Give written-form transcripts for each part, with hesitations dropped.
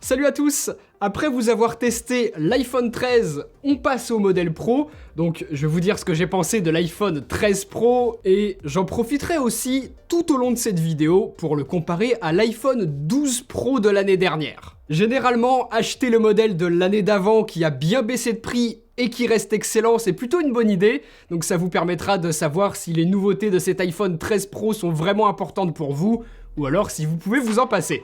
Salut à tous! Après vous avoir testé l'iPhone 13, on passe au modèle Pro. Donc je vais vous dire ce que j'ai pensé de l'iPhone 13 Pro et j'en profiterai aussi tout au long de cette vidéo pour le comparer à l'iPhone 12 Pro de l'année dernière. Généralement, acheter le modèle de l'année d'avant qui a bien baissé de prix et qui reste excellent, c'est plutôt une bonne idée. Donc ça vous permettra de savoir si les nouveautés de cet iPhone 13 Pro sont vraiment importantes pour vous ou alors si vous pouvez vous en passer.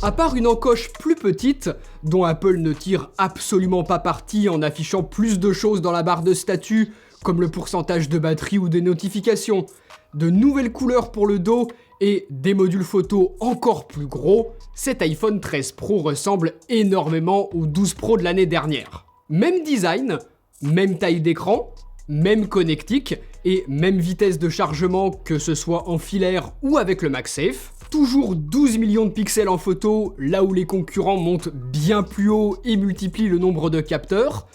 À part une encoche plus petite, dont Apple ne tire absolument pas parti en affichant plus de choses dans la barre de statut, comme le pourcentage de batterie ou des notifications, de nouvelles couleurs pour le dos et des modules photo encore plus gros, cet iPhone 13 Pro ressemble énormément au 12 Pro de l'année dernière. Même design, même taille d'écran, même connectique et même vitesse de chargement que ce soit en filaire ou avec le MagSafe. Toujours 12 millions de pixels en photo, là où les concurrents montent bien plus haut et multiplient le nombre de capteurs.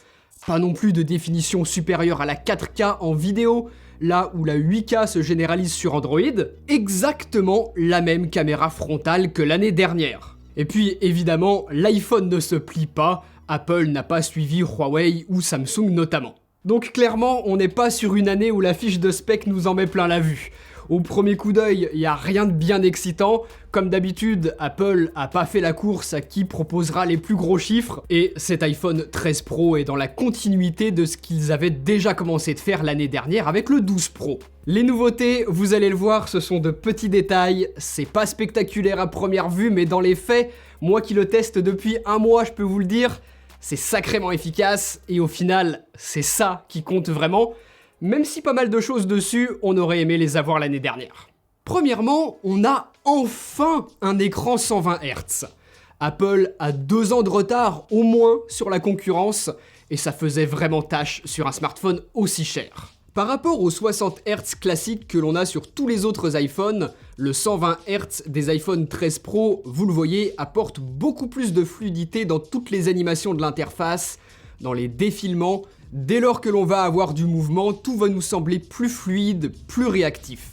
Pas non plus de définition supérieure à la 4K en vidéo, là où la 8K se généralise sur Android. Exactement la même caméra frontale que l'année dernière. Et puis évidemment, l'iPhone ne se plie pas, Apple n'a pas suivi Huawei ou Samsung notamment. Donc clairement, on n'est pas sur une année où la fiche de spec nous en met plein la vue. Au premier coup d'œil, il n'y a rien de bien excitant. Comme d'habitude, Apple a pas fait la course à qui proposera les plus gros chiffres, et cet iPhone 13 Pro est dans la continuité de ce qu'ils avaient déjà commencé de faire l'année dernière avec le 12 Pro. Les nouveautés, vous allez le voir, ce sont de petits détails, c'est pas spectaculaire à première vue, mais dans les faits, moi qui le teste depuis un mois, je peux vous le dire, c'est sacrément efficace, et au final, c'est ça qui compte vraiment. Même si pas mal de choses dessus, on aurait aimé les avoir l'année dernière. Premièrement, on a enfin un écran 120 Hz. Apple a 2 ans de retard au moins sur la concurrence, et ça faisait vraiment tâche sur un smartphone aussi cher. Par rapport aux 60 Hz classiques que l'on a sur tous les autres iPhones, le 120 Hz des iPhone 13 Pro, vous le voyez, apporte beaucoup plus de fluidité dans toutes les animations de l'interface, dans les défilements. Dès lors que l'on va avoir du mouvement, tout va nous sembler plus fluide, plus réactif.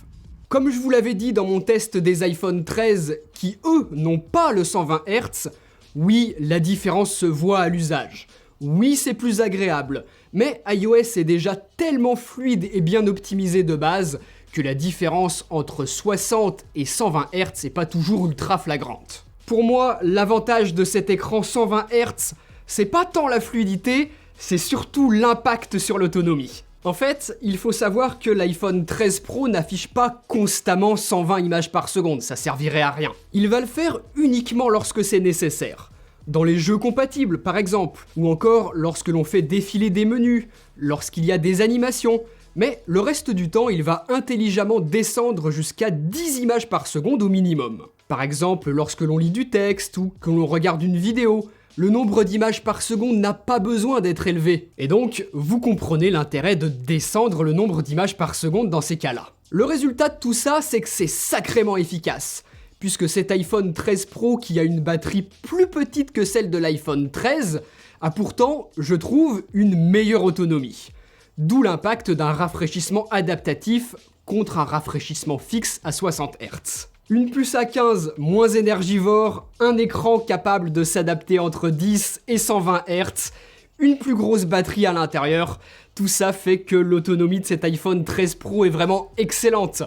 Comme je vous l'avais dit dans mon test des iPhone 13, qui eux n'ont pas le 120 Hz, oui, la différence se voit à l'usage. Oui, c'est plus agréable, mais iOS est déjà tellement fluide et bien optimisé de base que la différence entre 60 et 120 Hz n'est pas toujours ultra flagrante. Pour moi, l'avantage de cet écran 120 Hz, c'est pas tant la fluidité, c'est surtout l'impact sur l'autonomie. En fait, il faut savoir que l'iPhone 13 Pro n'affiche pas constamment 120 images par seconde, ça servirait à rien. Il va le faire uniquement lorsque c'est nécessaire. Dans les jeux compatibles, par exemple, ou encore lorsque l'on fait défiler des menus, lorsqu'il y a des animations. Mais le reste du temps, il va intelligemment descendre jusqu'à 10 images par seconde au minimum. Par exemple, lorsque l'on lit du texte ou que l'on regarde une vidéo, le nombre d'images par seconde n'a pas besoin d'être élevé. Et donc, vous comprenez l'intérêt de descendre le nombre d'images par seconde dans ces cas-là. Le résultat de tout ça, c'est que c'est sacrément efficace, puisque cet iPhone 13 Pro, qui a une batterie plus petite que celle de l'iPhone 13, a pourtant, je trouve, une meilleure autonomie. D'où l'impact d'un rafraîchissement adaptatif contre un rafraîchissement fixe à 60 Hz. Une puce A15 moins énergivore, un écran capable de s'adapter entre 10 et 120 Hz, une plus grosse batterie à l'intérieur, tout ça fait que l'autonomie de cet iPhone 13 Pro est vraiment excellente.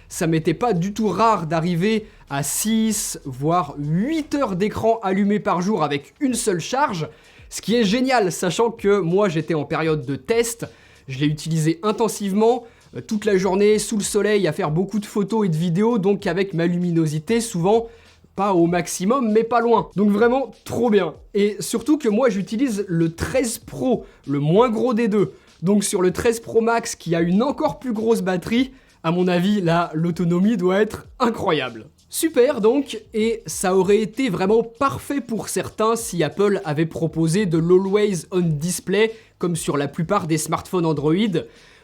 Ça m'était pas du tout rare d'arriver à 6 voire 8 heures d'écran allumé par jour avec une seule charge, ce qui est génial, sachant que moi j'étais en période de test, je l'ai utilisé intensivement, toute la journée sous le soleil à faire beaucoup de photos et de vidéos, donc avec ma luminosité souvent pas au maximum mais pas loin. Donc vraiment trop bien. Et surtout que moi j'utilise le 13 Pro, le moins gros des deux. Donc sur le 13 Pro Max qui a une encore plus grosse batterie, à mon avis là l'autonomie doit être incroyable. Super donc, et ça aurait été vraiment parfait pour certains si Apple avait proposé de l'Always On Display comme sur la plupart des smartphones Android,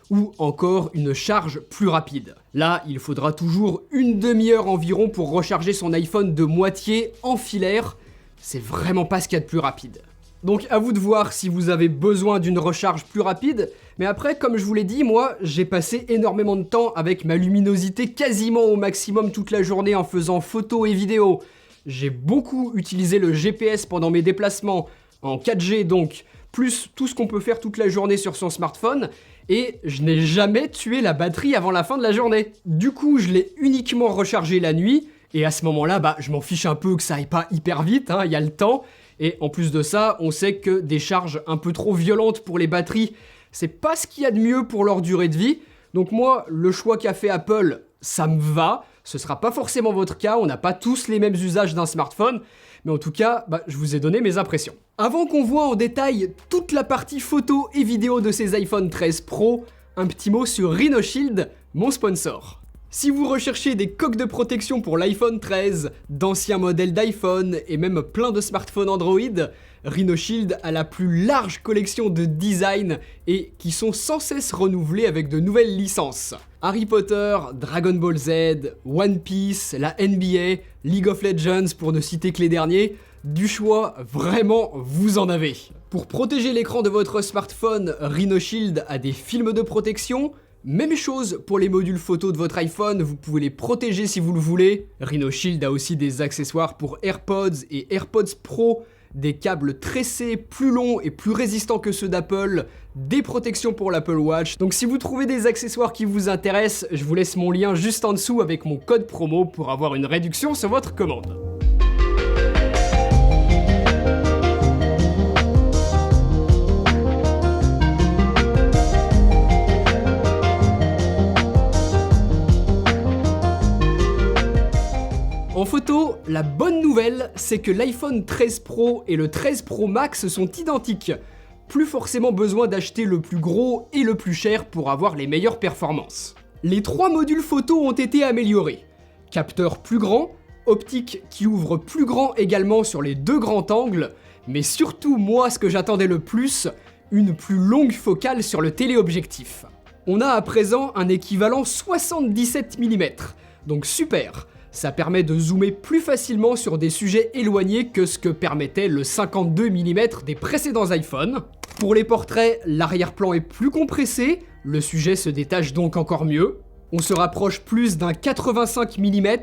ou encore une charge plus rapide. Là, il faudra toujours une demi-heure environ pour recharger son iPhone de moitié en filaire, c'est vraiment pas ce qu'il y a de plus rapide. Donc à vous de voir si vous avez besoin d'une recharge plus rapide, mais après, comme je vous l'ai dit, moi, j'ai passé énormément de temps avec ma luminosité quasiment au maximum toute la journée en faisant photos et vidéos. J'ai beaucoup utilisé le GPS pendant mes déplacements, en 4G donc, plus tout ce qu'on peut faire toute la journée sur son smartphone, et je n'ai jamais tué la batterie avant la fin de la journée. Du coup, je l'ai uniquement rechargé la nuit, et à ce moment-là, je m'en fiche un peu que ça aille pas hyper vite, il y a le temps. Et en plus de ça, on sait que des charges un peu trop violentes pour les batteries, c'est pas ce qu'il y a de mieux pour leur durée de vie. Donc moi, le choix qu'a fait Apple, ça me va. Ce sera pas forcément votre cas, on n'a pas tous les mêmes usages d'un smartphone. Mais en tout cas, je vous ai donné mes impressions. Avant qu'on voit en détail toute la partie photo et vidéo de ces iPhone 13 Pro, un petit mot sur Rhino Shield, mon sponsor. Si vous recherchez des coques de protection pour l'iPhone 13, d'anciens modèles d'iPhone et même plein de smartphones Android, Rhino Shield a la plus large collection de designs et qui sont sans cesse renouvelés avec de nouvelles licences. Harry Potter, Dragon Ball Z, One Piece, la NBA, League of Legends pour ne citer que les derniers, du choix, vraiment, vous en avez. Pour protéger l'écran de votre smartphone, Rhino Shield a des films de protection. Même chose pour les modules photo de votre iPhone, vous pouvez les protéger si vous le voulez. Rhino Shield a aussi des accessoires pour AirPods et AirPods Pro, des câbles tressés plus longs et plus résistants que ceux d'Apple, des protections pour l'Apple Watch. Donc si vous trouvez des accessoires qui vous intéressent, je vous laisse mon lien juste en dessous avec mon code promo pour avoir une réduction sur votre commande. En photo, la bonne nouvelle, c'est que l'iPhone 13 Pro et le 13 Pro Max sont identiques. Plus forcément besoin d'acheter le plus gros et le plus cher pour avoir les meilleures performances. Les 3 modules photo ont été améliorés. Capteur plus grand, optique qui ouvre plus grand également sur les 2 grands angles, mais surtout moi ce que j'attendais le plus, une plus longue focale sur le téléobjectif. On a à présent un équivalent 77 mm, donc super. Ça permet de zoomer plus facilement sur des sujets éloignés que ce que permettait le 52 mm des précédents iPhones. Pour les portraits, l'arrière-plan est plus compressé, le sujet se détache donc encore mieux. On se rapproche plus d'un 85 mm,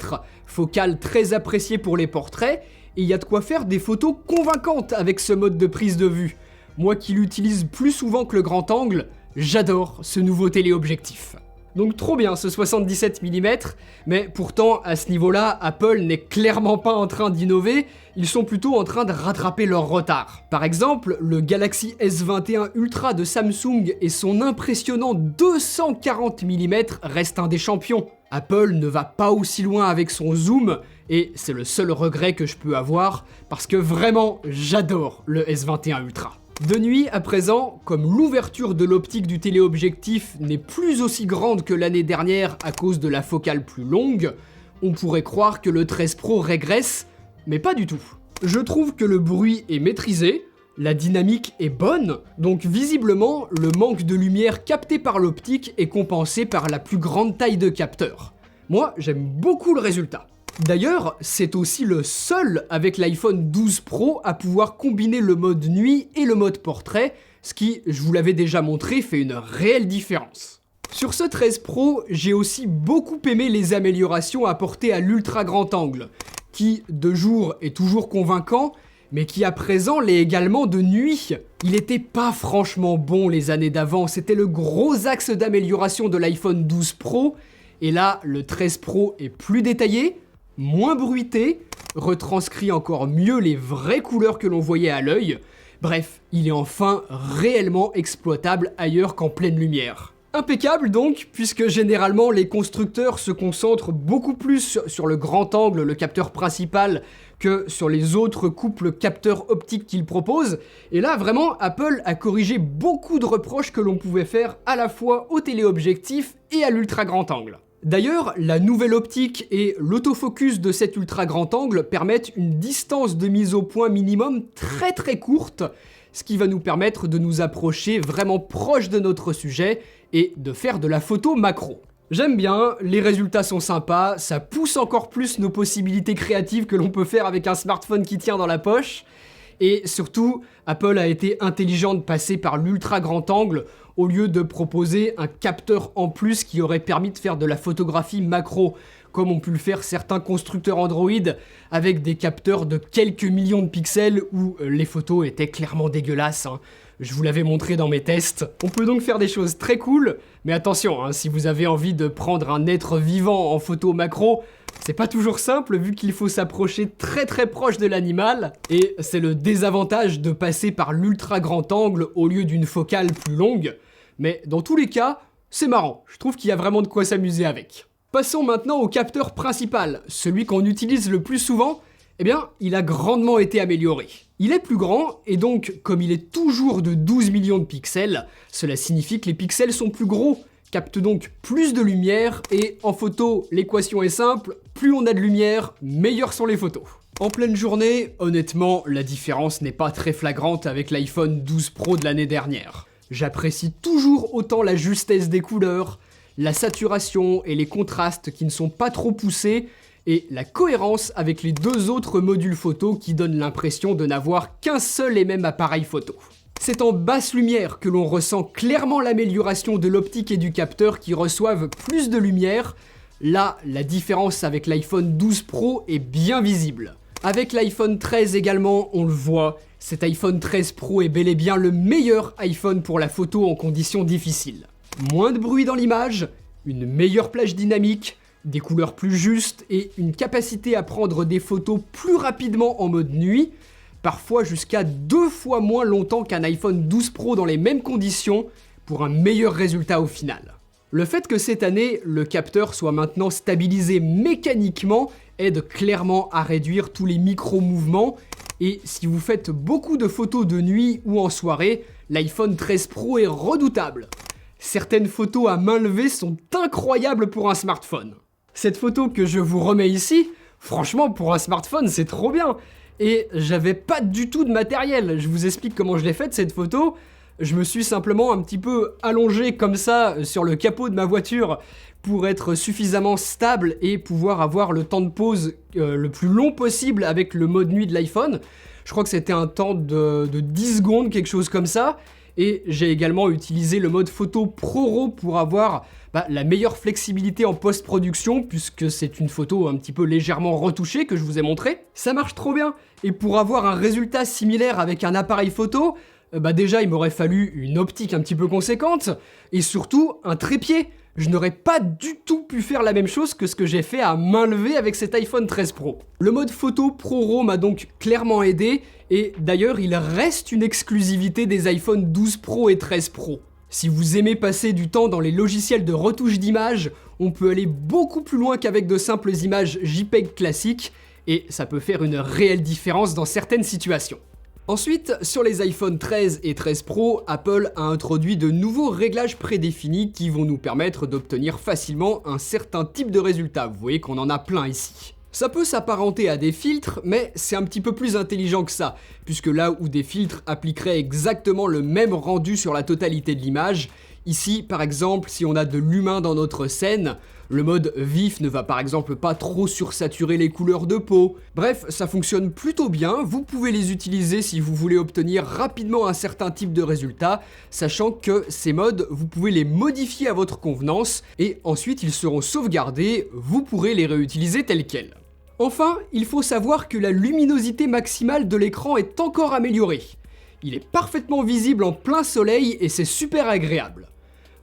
focale très appréciée pour les portraits, et il y a de quoi faire des photos convaincantes avec ce mode de prise de vue. Moi qui l'utilise plus souvent que le grand angle, j'adore ce nouveau téléobjectif. Donc trop bien ce 77 mm, mais pourtant à ce niveau-là, Apple n'est clairement pas en train d'innover, ils sont plutôt en train de rattraper leur retard. Par exemple, le Galaxy S21 Ultra de Samsung et son impressionnant 240 mm restent un des champions. Apple ne va pas aussi loin avec son zoom, et c'est le seul regret que je peux avoir, parce que vraiment, j'adore le S21 Ultra. De nuit, à présent, comme l'ouverture de l'optique du téléobjectif n'est plus aussi grande que l'année dernière à cause de la focale plus longue, on pourrait croire que le 13 Pro régresse, mais pas du tout. Je trouve que le bruit est maîtrisé, la dynamique est bonne, donc visiblement, le manque de lumière capté par l'optique est compensé par la plus grande taille de capteur. Moi, j'aime beaucoup le résultat. D'ailleurs, c'est aussi le seul avec l'iPhone 12 Pro à pouvoir combiner le mode nuit et le mode portrait, ce qui, je vous l'avais déjà montré, fait une réelle différence. Sur ce 13 Pro, j'ai aussi beaucoup aimé les améliorations apportées à l'ultra grand angle, qui, de jour, est toujours convaincant, mais qui à présent l'est également de nuit. Il était pas franchement bon les années d'avant, c'était le gros axe d'amélioration de l'iPhone 12 Pro, et là, le 13 Pro est plus détaillé, moins bruité, retranscrit encore mieux les vraies couleurs que l'on voyait à l'œil. Bref, il est enfin réellement exploitable ailleurs qu'en pleine lumière. Impeccable donc, puisque généralement les constructeurs se concentrent beaucoup plus sur le grand angle, le capteur principal, que sur les autres couples capteurs optiques qu'ils proposent. Et là, vraiment, Apple a corrigé beaucoup de reproches que l'on pouvait faire à la fois au téléobjectif et à l'ultra grand angle. D'ailleurs, la nouvelle optique et l'autofocus de cet ultra grand angle permettent une distance de mise au point minimum très courte, ce qui va nous permettre de nous approcher vraiment proche de notre sujet et de faire de la photo macro. J'aime bien, les résultats sont sympas, ça pousse encore plus nos possibilités créatives que l'on peut faire avec un smartphone qui tient dans la poche. Et surtout, Apple a été intelligent de passer par l'ultra grand angle au lieu de proposer un capteur en plus qui aurait permis de faire de la photographie macro, comme ont pu le faire certains constructeurs Android avec des capteurs de quelques millions de pixels où les photos étaient clairement dégueulasses. Je vous l'avais montré dans mes tests. On peut donc faire des choses très cool, mais attention, si vous avez envie de prendre un être vivant en photo macro, c'est pas toujours simple vu qu'il faut s'approcher très proche de l'animal, et c'est le désavantage de passer par l'ultra grand angle au lieu d'une focale plus longue, mais dans tous les cas, c'est marrant, je trouve qu'il y a vraiment de quoi s'amuser avec. Passons maintenant au capteur principal, celui qu'on utilise le plus souvent. Eh bien, il a grandement été amélioré. Il est plus grand, et donc, comme il est toujours de 12 millions de pixels, cela signifie que les pixels sont plus gros, captent donc plus de lumière, et en photo, l'équation est simple, plus on a de lumière, meilleures sont les photos. En pleine journée, honnêtement, la différence n'est pas très flagrante avec l'iPhone 12 Pro de l'année dernière. J'apprécie toujours autant la justesse des couleurs, la saturation et les contrastes qui ne sont pas trop poussés, et la cohérence avec les deux autres modules photo qui donnent l'impression de n'avoir qu'un seul et même appareil photo. C'est en basse lumière que l'on ressent clairement l'amélioration de l'optique et du capteur qui reçoivent plus de lumière. Là, la différence avec l'iPhone 12 Pro est bien visible. Avec l'iPhone 13 également, on le voit, cet iPhone 13 Pro est bel et bien le meilleur iPhone pour la photo en conditions difficiles. Moins de bruit dans l'image, une meilleure plage dynamique, des couleurs plus justes et une capacité à prendre des photos plus rapidement en mode nuit, parfois jusqu'à 2 fois moins longtemps qu'un iPhone 12 Pro dans les mêmes conditions pour un meilleur résultat au final. Le fait que cette année, le capteur soit maintenant stabilisé mécaniquement aide clairement à réduire tous les micro-mouvements, et si vous faites beaucoup de photos de nuit ou en soirée, l'iPhone 13 Pro est redoutable. Certaines photos à main levée sont incroyables pour un smartphone. Cette photo que je vous remets ici, franchement pour un smartphone c'est trop bien. Et j'avais pas du tout de matériel, je vous explique comment je l'ai faite cette photo. Je me suis simplement un petit peu allongé comme ça sur le capot de ma voiture pour être suffisamment stable et pouvoir avoir le temps de pause le plus long possible avec le mode nuit de l'iPhone. Je crois que c'était un temps de 10 secondes, quelque chose comme ça. Et j'ai également utilisé le mode photo ProRAW pour avoir la meilleure flexibilité en post-production, puisque c'est une photo un petit peu légèrement retouchée que je vous ai montré. Ça marche trop bien. Et pour avoir un résultat similaire avec un appareil photo, déjà il m'aurait fallu une optique un petit peu conséquente, et surtout un trépied. Je n'aurais pas du tout pu faire la même chose que ce que j'ai fait à main levée avec cet iPhone 13 Pro. Le mode photo ProRAW m'a donc clairement aidé, et d'ailleurs il reste une exclusivité des iPhone 12 Pro et 13 Pro. Si vous aimez passer du temps dans les logiciels de retouche d'images, on peut aller beaucoup plus loin qu'avec de simples images JPEG classiques, et ça peut faire une réelle différence dans certaines situations. Ensuite, sur les iPhone 13 et 13 Pro, Apple a introduit de nouveaux réglages prédéfinis qui vont nous permettre d'obtenir facilement un certain type de résultat. Vous voyez qu'on en a plein ici. Ça peut s'apparenter à des filtres, mais c'est un petit peu plus intelligent que ça, puisque là où des filtres appliqueraient exactement le même rendu sur la totalité de l'image, ici par exemple si on a de l'humain dans notre scène, le mode vif ne va par exemple pas trop sursaturer les couleurs de peau. Bref, ça fonctionne plutôt bien, vous pouvez les utiliser si vous voulez obtenir rapidement un certain type de résultat, sachant que ces modes, vous pouvez les modifier à votre convenance, et ensuite ils seront sauvegardés, vous pourrez les réutiliser tels quels. Enfin, il faut savoir que la luminosité maximale de l'écran est encore améliorée. Il est parfaitement visible en plein soleil et c'est super agréable.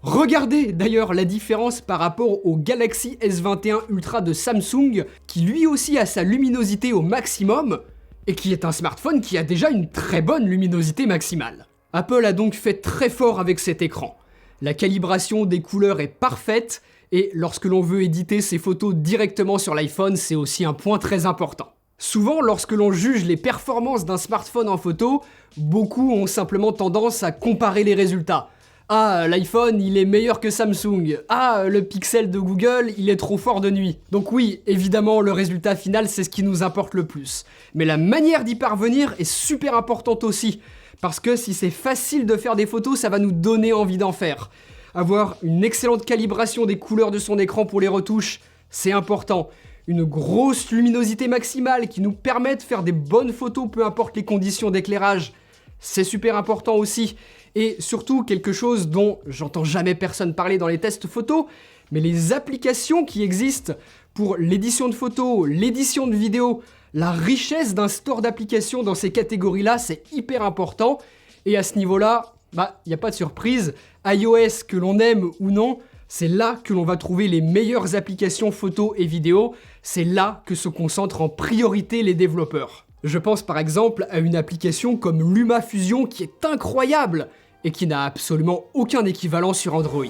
Regardez d'ailleurs la différence par rapport au Galaxy S21 Ultra de Samsung, qui lui aussi a sa luminosité au maximum, et qui est un smartphone qui a déjà une très bonne luminosité maximale. Apple a donc fait très fort avec cet écran. La calibration des couleurs est parfaite, et lorsque l'on veut éditer ses photos directement sur l'iPhone, c'est aussi un point très important. Souvent, lorsque l'on juge les performances d'un smartphone en photo, beaucoup ont simplement tendance à comparer les résultats. Ah, l'iPhone, il est meilleur que Samsung. Ah, le Pixel de Google, il est trop fort de nuit. Donc oui, évidemment, le résultat final, c'est ce qui nous importe le plus. Mais la manière d'y parvenir est super importante aussi. Parce que si c'est facile de faire des photos, ça va nous donner envie d'en faire. Avoir une excellente calibration des couleurs de son écran pour les retouches, c'est important. une grosse luminosité maximale qui nous permet de faire des bonnes photos peu importe les conditions d'éclairage. C'est super important aussi. Et surtout quelque chose dont j'entends jamais personne parler dans les tests photos, mais les applications qui existent pour l'édition de photos, l'édition de vidéos, la richesse d'un store d'applications dans ces catégories-là, c'est hyper important. Et à ce niveau-là, il n'y a pas de surprise, iOS, que l'on aime ou non, c'est là que l'on va trouver les meilleures applications photos et vidéos, c'est là que se concentrent en priorité les développeurs. Je pense par exemple à une application comme LumaFusion qui est incroyable et qui n'a absolument aucun équivalent sur Android.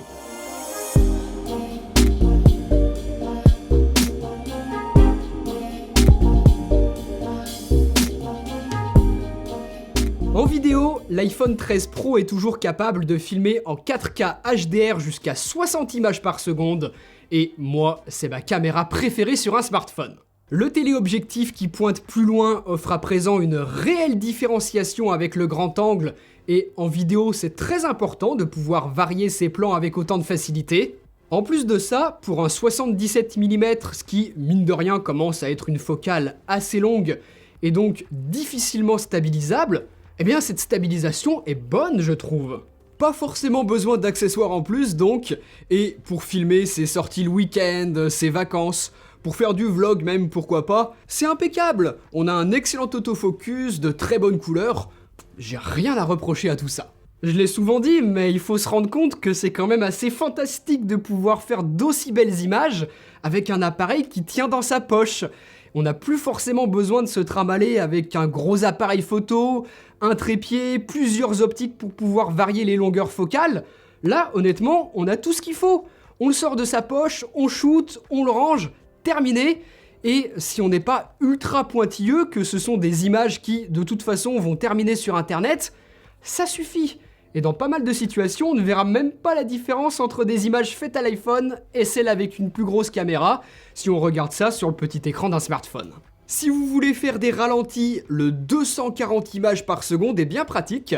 En vidéo, l'iPhone 13 Pro est toujours capable de filmer en 4K HDR jusqu'à 60 images par seconde, et moi, c'est ma caméra préférée sur un smartphone. Le téléobjectif qui pointe plus loin offre à présent une réelle différenciation avec le grand angle, et en vidéo, c'est très important de pouvoir varier ses plans avec autant de facilité. En plus de ça, pour un 77 mm, ce qui, mine de rien, commence à être une focale assez longue, et donc difficilement stabilisable, eh bien cette stabilisation est bonne, je trouve. Pas forcément besoin d'accessoires en plus donc, et pour filmer ses sorties le week-end, ses vacances, pour faire du vlog même pourquoi pas, c'est impeccable. On a un excellent autofocus, de très bonnes couleurs, j'ai rien à reprocher à tout ça. Je l'ai souvent dit, mais il faut se rendre compte que c'est quand même assez fantastique de pouvoir faire d'aussi belles images avec un appareil qui tient dans sa poche. On n'a plus forcément besoin de se trimballer avec un gros appareil photo, un trépied, plusieurs optiques pour pouvoir varier les longueurs focales. Là, honnêtement, on a tout ce qu'il faut. On le sort de sa poche, on shoot, on le range, terminé. Et si on n'est pas ultra pointilleux, que ce sont des images qui, de toute façon, vont terminer sur Internet, ça suffit. Et dans pas mal de situations, on ne verra même pas la différence entre des images faites à l'iPhone et celles avec une plus grosse caméra, si on regarde ça sur le petit écran d'un smartphone. Si vous voulez faire des ralentis, le 240 images par seconde est bien pratique.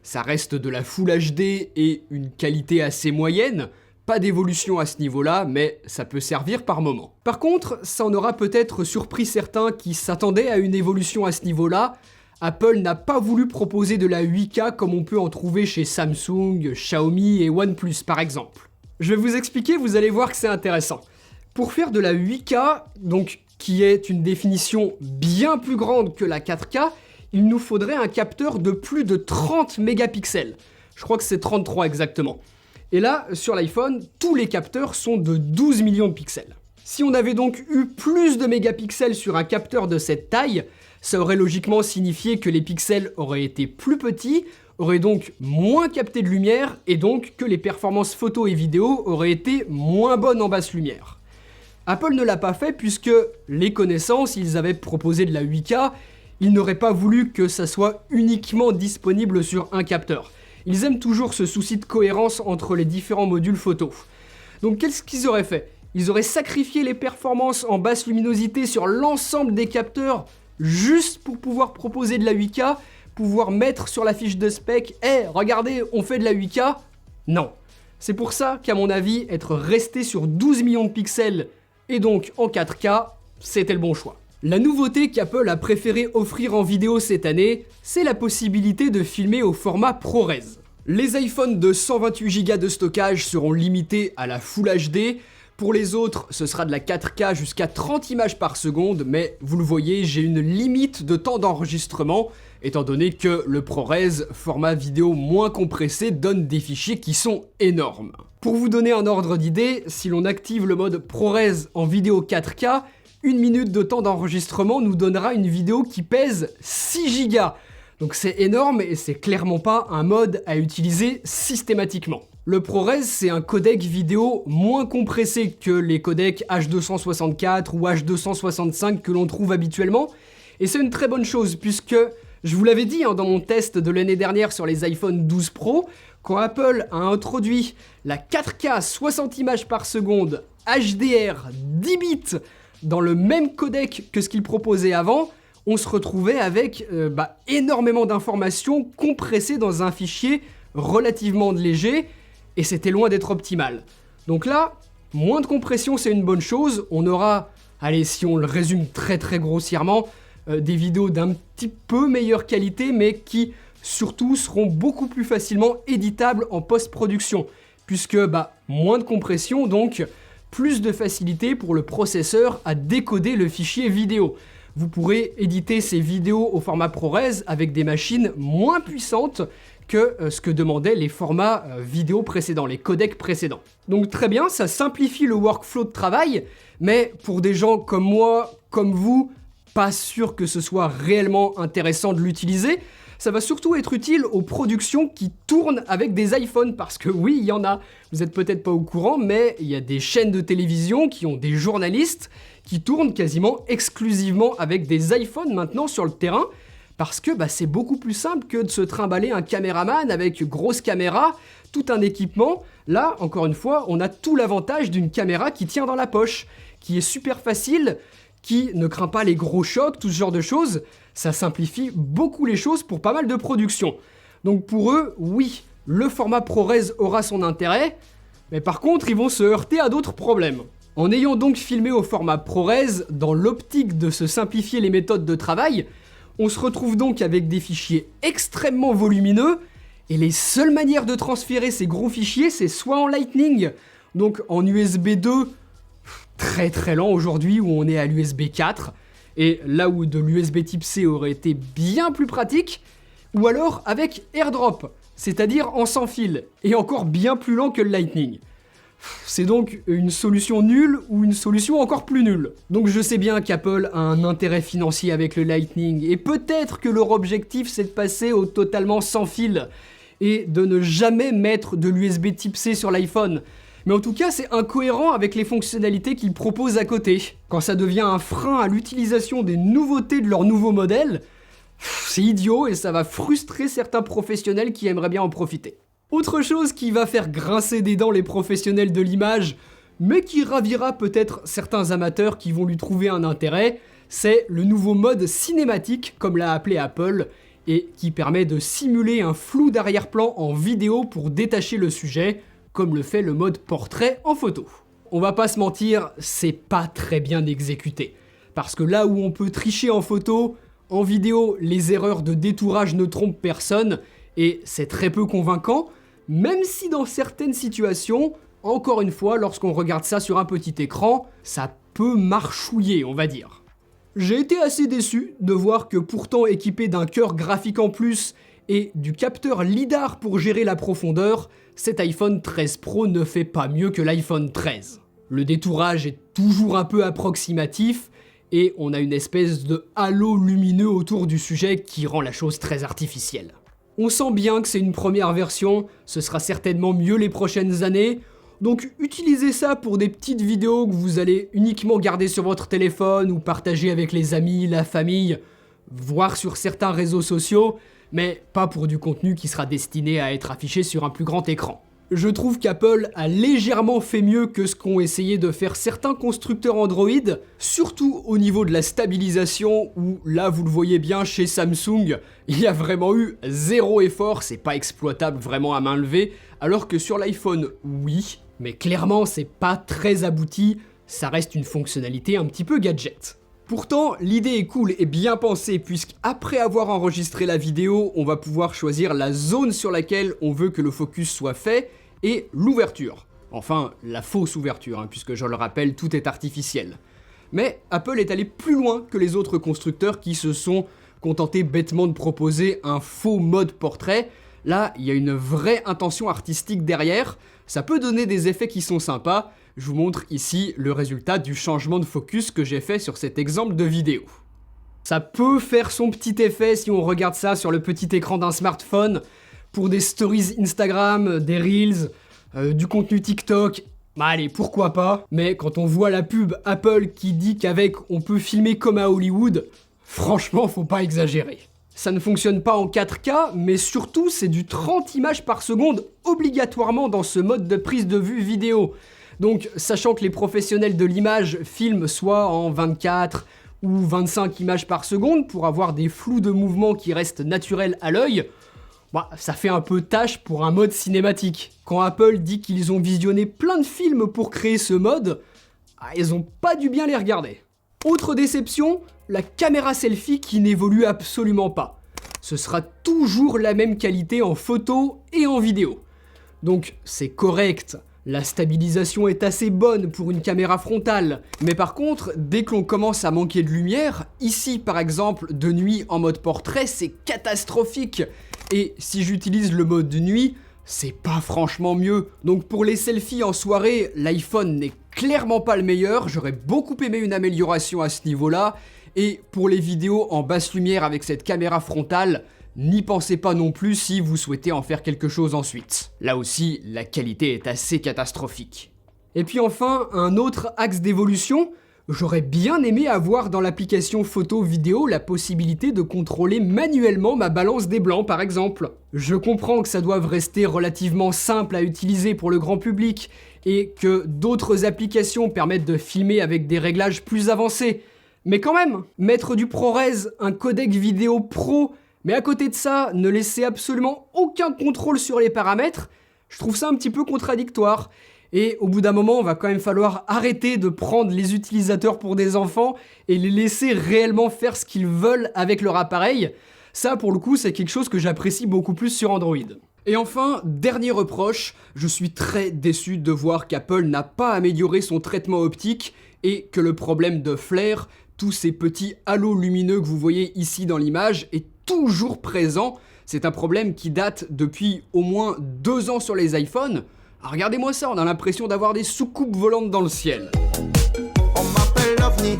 Ça reste de la Full HD et une qualité assez moyenne, pas d'évolution à ce niveau-là, mais ça peut servir par moment. Par contre, ça en aura peut-être surpris certains qui s'attendaient à une évolution à ce niveau-là. Apple n'a pas voulu proposer de la 8K comme on peut en trouver chez Samsung, Xiaomi et OnePlus par exemple. Je vais vous expliquer, vous allez voir que c'est intéressant. Pour faire de la 8K, donc qui est une définition bien plus grande que la 4K, il nous faudrait un capteur de plus de 30 mégapixels. Je crois que c'est 33 exactement. Et là, sur l'iPhone, tous les capteurs sont de 12 millions de pixels. Si on avait donc eu plus de mégapixels sur un capteur de cette taille, ça aurait logiquement signifié que les pixels auraient été plus petits, auraient donc moins capté de lumière, et donc que les performances photo et vidéo auraient été moins bonnes en basse lumière. Apple ne l'a pas fait puisque, les connaissants, s'ils avaient proposé de la 8K, ils n'auraient pas voulu que ça soit uniquement disponible sur un capteur. Ils aiment toujours ce souci de cohérence entre les différents modules photo. Donc qu'est-ce qu'ils auraient fait? Ils auraient sacrifié les performances en basse luminosité sur l'ensemble des capteurs juste pour pouvoir proposer de la 8K, pouvoir mettre sur la fiche de spec « Hey, regardez, on fait de la 8K » Non. C'est pour ça qu'à mon avis, être resté sur 12 millions de pixels et donc en 4K, c'était le bon choix. La nouveauté qu'Apple a préféré offrir en vidéo cette année, c'est la possibilité de filmer au format ProRes. Les iPhones de 128 Go de stockage seront limités à la Full HD. Pour les autres, ce sera de la 4K jusqu'à 30 images par seconde, mais vous le voyez, j'ai une limite de temps d'enregistrement, étant donné que le ProRes, format vidéo moins compressé, donne des fichiers qui sont énormes. Pour vous donner un ordre d'idée, si l'on active le mode ProRes en vidéo 4K, 1 minute de temps d'enregistrement nous donnera une vidéo qui pèse 6 Go. Donc c'est énorme et c'est clairement pas un mode à utiliser systématiquement. Le ProRes, c'est un codec vidéo moins compressé que les codecs H264 ou H265 que l'on trouve habituellement. Et c'est une très bonne chose puisque, je vous l'avais dit dans mon test de l'année dernière sur les iPhone 12 Pro, quand Apple a introduit la 4K 60 images par seconde HDR 10 bits dans le même codec que ce qu'il proposait avant, on se retrouvait avec énormément d'informations compressées dans un fichier relativement léger, et c'était loin d'être optimal. Donc là, moins de compression c'est une bonne chose, on aura allez, si on le résume très grossièrement, des vidéos d'un petit peu meilleure qualité, mais qui surtout seront beaucoup plus facilement éditables en post-production, puisque moins de compression, donc plus de facilité pour le processeur à décoder le fichier vidéo. Vous pourrez éditer ces vidéos au format ProRes avec des machines moins puissantes que ce que demandaient les formats vidéo précédents, les codecs précédents. Donc très bien, ça simplifie le workflow de travail, mais pour des gens comme moi, comme vous, pas sûr que ce soit réellement intéressant de l'utiliser. Ça va surtout être utile aux productions qui tournent avec des iPhones, parce que oui, il y en a. Vous êtes peut-être pas au courant, mais il y a des chaînes de télévision qui ont des journalistes qui tournent quasiment exclusivement avec des iPhones maintenant sur le terrain, parce que c'est beaucoup plus simple que de se trimballer un caméraman avec grosse caméra, tout un équipement. Là, encore une fois, on a tout l'avantage d'une caméra qui tient dans la poche, qui est super facile, qui ne craint pas les gros chocs, tout ce genre de choses. Ça simplifie beaucoup les choses pour pas mal de productions. Donc pour eux, oui, le format ProRes aura son intérêt, mais par contre, ils vont se heurter à d'autres problèmes. En ayant donc filmé au format ProRes, dans l'optique de se simplifier les méthodes de travail, on se retrouve donc avec des fichiers extrêmement volumineux, et les seules manières de transférer ces gros fichiers, c'est soit en Lightning, donc en USB 2, très lent aujourd'hui, où on est à l'USB 4, et là où de l'USB type C aurait été bien plus pratique, ou alors avec AirDrop, c'est-à-dire en sans fil, et encore bien plus lent que le Lightning. C'est donc une solution nulle ou une solution encore plus nulle. Donc je sais bien qu'Apple a un intérêt financier avec le Lightning, et peut-être que leur objectif c'est de passer au totalement sans fil, et de ne jamais mettre de l'USB type C sur l'iPhone. Mais en tout cas, c'est incohérent avec les fonctionnalités qu'ils proposent à côté. Quand ça devient un frein à l'utilisation des nouveautés de leur nouveau modèle, c'est idiot et ça va frustrer certains professionnels qui aimeraient bien en profiter. Autre chose qui va faire grincer des dents les professionnels de l'image, mais qui ravira peut-être certains amateurs qui vont lui trouver un intérêt, c'est le nouveau mode cinématique, comme l'a appelé Apple, et qui permet de simuler un flou d'arrière-plan en vidéo pour détacher le sujet, comme le fait le mode portrait en photo. On va pas se mentir, c'est pas très bien exécuté. Parce que là où on peut tricher en photo, en vidéo, les erreurs de détourage ne trompent personne, et c'est très peu convaincant, même si dans certaines situations, encore une fois, lorsqu'on regarde ça sur un petit écran, ça peut marchouiller, on va dire. J'ai été assez déçu de voir que pourtant équipé d'un cœur graphique en plus et du capteur LiDAR pour gérer la profondeur, cet iPhone 13 Pro ne fait pas mieux que l'iPhone 13. Le détourage est toujours un peu approximatif et on a une espèce de halo lumineux autour du sujet qui rend la chose très artificielle. On sent bien que c'est une première version, ce sera certainement mieux les prochaines années, donc utilisez ça pour des petites vidéos que vous allez uniquement garder sur votre téléphone ou partager avec les amis, la famille, voire sur certains réseaux sociaux, mais pas pour du contenu qui sera destiné à être affiché sur un plus grand écran. Je trouve qu'Apple a légèrement fait mieux que ce qu'ont essayé de faire certains constructeurs Android, surtout au niveau de la stabilisation, où là vous le voyez bien chez Samsung, il y a vraiment eu zéro effort, c'est pas exploitable vraiment à main levée, alors que sur l'iPhone, oui, mais clairement c'est pas très abouti, ça reste une fonctionnalité un petit peu gadget. Pourtant, l'idée est cool et bien pensée, puisqu'après avoir enregistré la vidéo, on va pouvoir choisir la zone sur laquelle on veut que le focus soit fait, et l'ouverture. Enfin, la fausse ouverture, puisque je le rappelle, tout est artificiel. Mais Apple est allé plus loin que les autres constructeurs qui se sont contentés bêtement de proposer un faux mode portrait. Là, il y a une vraie intention artistique derrière, ça peut donner des effets qui sont sympas. Je vous montre ici le résultat du changement de focus que j'ai fait sur cet exemple de vidéo. Ça peut faire son petit effet si on regarde ça sur le petit écran d'un smartphone, pour des stories Instagram, des Reels, du contenu TikTok, allez, pourquoi pas. Mais quand on voit la pub Apple qui dit qu'avec on peut filmer comme à Hollywood, franchement faut pas exagérer. Ça ne fonctionne pas en 4K, mais surtout c'est du 30 images par seconde obligatoirement dans ce mode de prise de vue vidéo. Donc, sachant que les professionnels de l'image filment soit en 24 ou 25 images par seconde pour avoir des flous de mouvement qui restent naturels à l'œil, ça fait un peu tâche pour un mode cinématique. Quand Apple dit qu'ils ont visionné plein de films pour créer ce mode, ils ont pas dû bien les regarder. Autre déception, la caméra selfie qui n'évolue absolument pas. Ce sera toujours la même qualité en photo et en vidéo. Donc c'est correct, la stabilisation est assez bonne pour une caméra frontale, mais par contre, dès que l'on commence à manquer de lumière, ici par exemple, de nuit en mode portrait, c'est catastrophique. Et si j'utilise le mode de nuit, c'est pas franchement mieux. Donc pour les selfies en soirée, l'iPhone n'est clairement pas le meilleur, j'aurais beaucoup aimé une amélioration à ce niveau-là. Et pour les vidéos en basse lumière avec cette caméra frontale, n'y pensez pas non plus si vous souhaitez en faire quelque chose ensuite. Là aussi, la qualité est assez catastrophique. Et puis enfin, un autre axe d'évolution, j'aurais bien aimé avoir dans l'application photo-vidéo la possibilité de contrôler manuellement ma balance des blancs par exemple. Je comprends que ça doive rester relativement simple à utiliser pour le grand public et que d'autres applications permettent de filmer avec des réglages plus avancés. Mais quand même, mettre du ProRes, un codec vidéo pro, mais à côté de ça, ne laisser absolument aucun contrôle sur les paramètres, je trouve ça un petit peu contradictoire. Et au bout d'un moment, on va quand même falloir arrêter de prendre les utilisateurs pour des enfants et les laisser réellement faire ce qu'ils veulent avec leur appareil. Ça, pour le coup, c'est quelque chose que j'apprécie beaucoup plus sur Android. Et enfin, dernier reproche, je suis très déçu de voir qu'Apple n'a pas amélioré son traitement optique et que le problème de flare, tous ces petits halos lumineux que vous voyez ici dans l'image, est toujours présent. C'est un problème qui date depuis au moins 2 ans sur les iPhones. Ah, regardez-moi ça, on a l'impression d'avoir des soucoupes volantes dans le ciel. On m'appelle l'OVNI.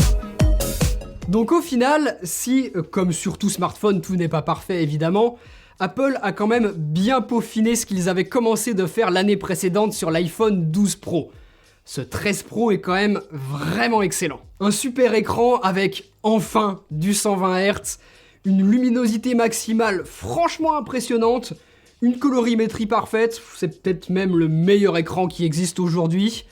Donc au final, si, comme sur tout smartphone, tout n'est pas parfait évidemment, Apple a quand même bien peaufiné ce qu'ils avaient commencé de faire l'année précédente sur l'iPhone 12 Pro. Ce 13 Pro est quand même vraiment excellent. Un super écran avec, enfin, du 120 Hz, une luminosité maximale franchement impressionnante, une colorimétrie parfaite, c'est peut-être même le meilleur écran qui existe aujourd'hui,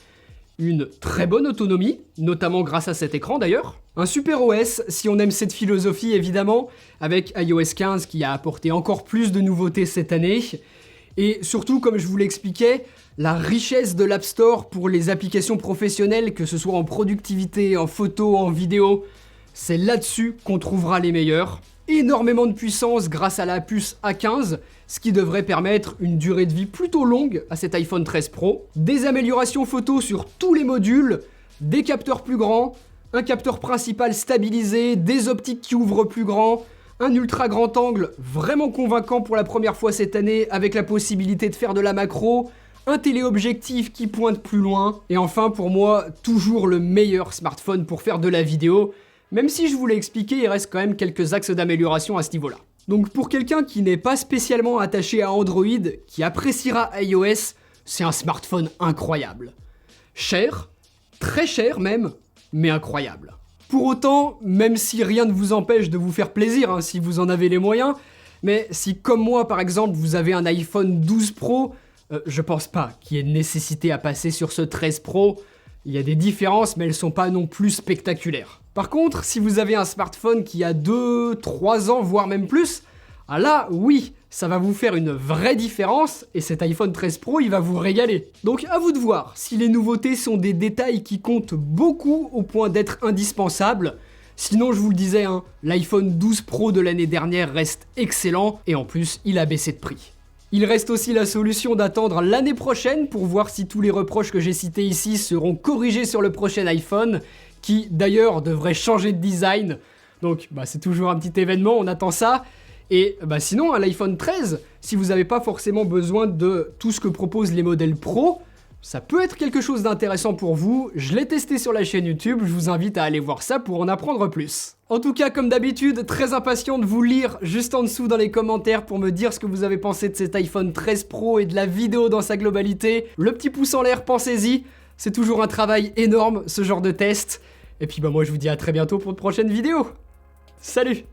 une très bonne autonomie, notamment grâce à cet écran d'ailleurs, un super OS si on aime cette philosophie évidemment, avec iOS 15 qui a apporté encore plus de nouveautés cette année, et surtout comme je vous l'expliquais, la richesse de l'App Store pour les applications professionnelles, que ce soit en productivité, en photo, en vidéo, c'est là-dessus qu'on trouvera les meilleurs. Énormément de puissance grâce à la puce A15, ce qui devrait permettre une durée de vie plutôt longue à cet iPhone 13 Pro. Des améliorations photo sur tous les modules, des capteurs plus grands, un capteur principal stabilisé, des optiques qui ouvrent plus grand, un ultra grand angle vraiment convaincant pour la première fois cette année avec la possibilité de faire de la macro, un téléobjectif qui pointe plus loin, et enfin pour moi, toujours le meilleur smartphone pour faire de la vidéo, même si je vous l'ai expliqué, il reste quand même quelques axes d'amélioration à ce niveau-là. Donc pour quelqu'un qui n'est pas spécialement attaché à Android, qui appréciera iOS, c'est un smartphone incroyable. Cher, très cher même, mais incroyable. Pour autant, même si rien ne vous empêche de vous faire plaisir, si vous en avez les moyens, mais si comme moi par exemple vous avez un iPhone 12 Pro, je pense pas qu'il y ait nécessité à passer sur ce 13 Pro. Il y a des différences, mais elles sont pas non plus spectaculaires. Par contre, si vous avez un smartphone qui a 2, 3 ans, voire même plus, ah là, oui, ça va vous faire une vraie différence, et cet iPhone 13 Pro, il va vous régaler. Donc à vous de voir si les nouveautés sont des détails qui comptent beaucoup au point d'être indispensables. Sinon, je vous le disais, l'iPhone 12 Pro de l'année dernière reste excellent, et en plus, il a baissé de prix. Il reste aussi la solution d'attendre l'année prochaine pour voir si tous les reproches que j'ai cités ici seront corrigés sur le prochain iPhone, qui d'ailleurs devrait changer de design. Donc c'est toujours un petit événement, on attend ça. Et sinon, l'iPhone 13, si vous n'avez pas forcément besoin de tout ce que proposent les modèles Pro, ça peut être quelque chose d'intéressant pour vous. Je l'ai testé sur la chaîne YouTube, je vous invite à aller voir ça pour en apprendre plus. En tout cas, comme d'habitude, très impatient de vous lire juste en dessous dans les commentaires pour me dire ce que vous avez pensé de cet iPhone 13 Pro et de la vidéo dans sa globalité. Le petit pouce en l'air, pensez-y, c'est toujours un travail énorme ce genre de test. Et puis moi je vous dis à très bientôt pour de prochaines vidéos. Salut!